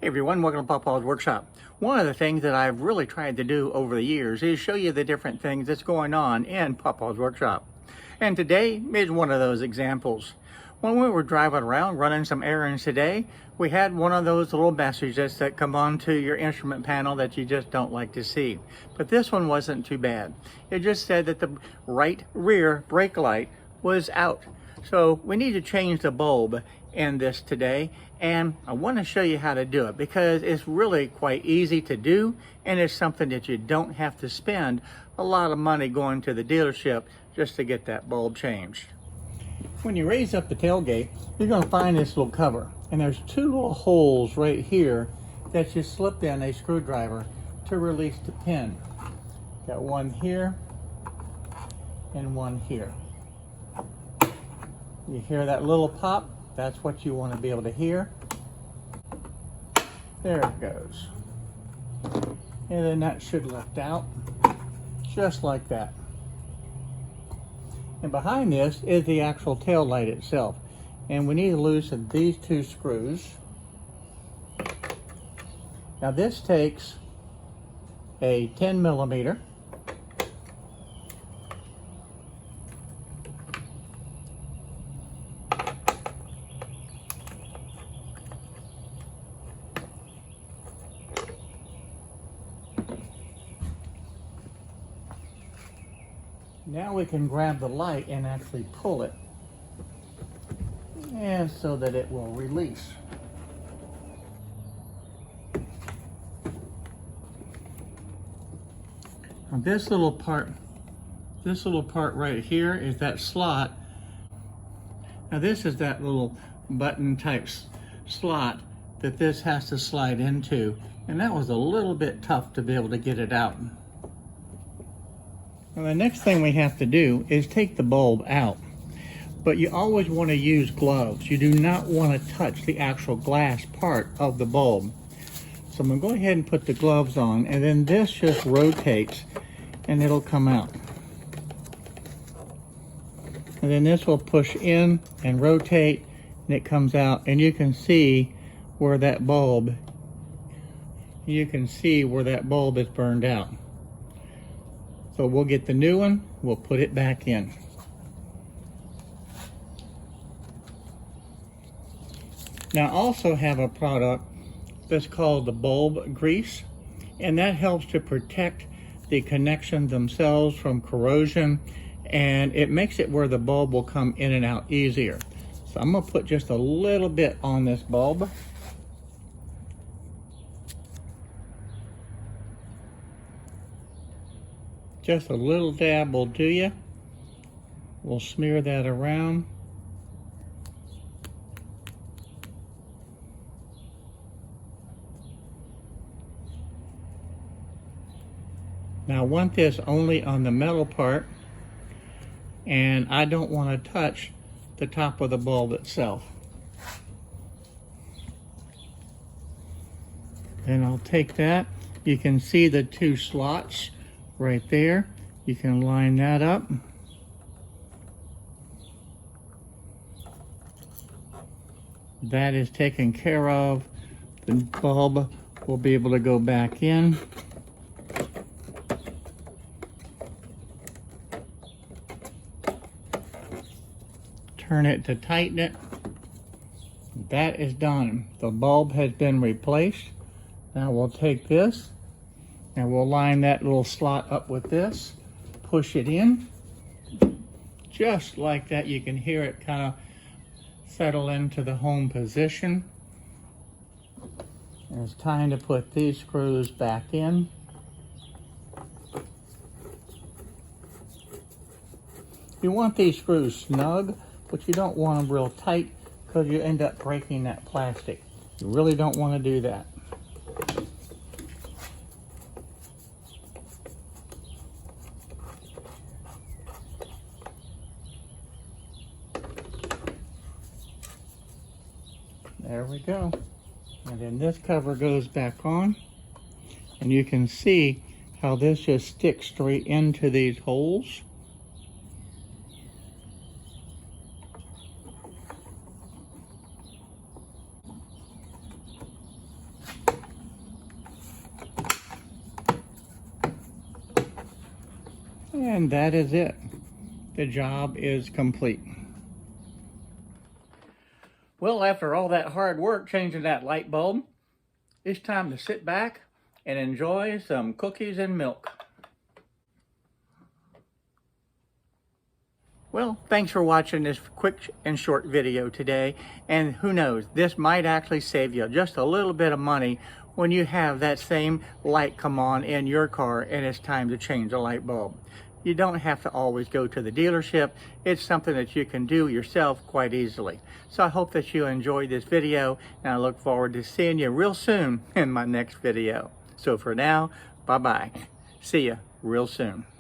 Hey everyone, welcome to Papa's Workshop. One of the things that I've really tried to do over the years is show you the different things that's going on in Papa's Workshop. And today is one of those examples. When we were driving around running some errands today, we had one of those little messages that come onto your instrument panel that you just don't like to see. But this one wasn't too bad. It just said that the right rear brake light was out. So we need to change the bulb in this today, and I want to show you how to do it because it's really quite easy to do, and it's something that you don't have to spend a lot of money going to the dealership just to get that bulb changed. When you raise up the tailgate, you're going to find this little cover, and there's two little holes right here that you slip in a screwdriver to release the pin. Got one here and one here. You hear that little pop? That's what you want to be able to hear. There it goes. And then that should lift out, just like that. And behind this is the actual tail light itself. And we need to loosen these two screws. Now this takes a 10 millimeter. Now we can grab the light and actually pull it, and so that it will release. Now this little part right here is that slot. Now this is that little button type slot that this has to slide into, and that was a little bit tough to be able to get it out. Now the next thing we have to do is take the bulb out, but you always want to use gloves. You do not want to touch the actual glass part of the bulb. So I'm going to go ahead and put the gloves on, and then this just rotates and it'll come out. And then this will push in and rotate and it comes out, and you can see where that bulb is burned out. So we'll get the new one, we'll put it back in. Now I also have a product that's called the bulb grease, and that helps to protect the connections themselves from corrosion, and it makes it where the bulb will come in and out easier. So I'm gonna put just a little bit on this bulb. Just a little dab will do you. We'll smear that around. Now I want this only on the metal part, and I don't want to touch the top of the bulb itself. Then I'll take that. You can see the two slots right there. You can line that up. That is taken care of. The bulb will be able to go back in. Turn it to tighten it. That is done. The bulb has been replaced. Now we'll take this and we'll line that little slot up with this, push it in, just like that. You can hear it kind of settle into the home position. And it's time to put these screws back in. You want these screws snug, but you don't want them real tight because you end up breaking that plastic. You really don't want to do that. There we go. And then this cover goes back on, and you can see how this just sticks straight into these holes. And that is it. The job is complete. Well, after all that hard work changing that light bulb, it's time to sit back and enjoy some cookies and milk. Well, thanks for watching this quick and short video today. And who knows, this might actually save you just a little bit of money when you have that same light come on in your car and it's time to change the light bulb. You don't have to always go to the dealership. It's something that you can do yourself quite easily. So I hope that you enjoyed this video, and I look forward to seeing you real soon in my next video. So for now, bye-bye. See you real soon.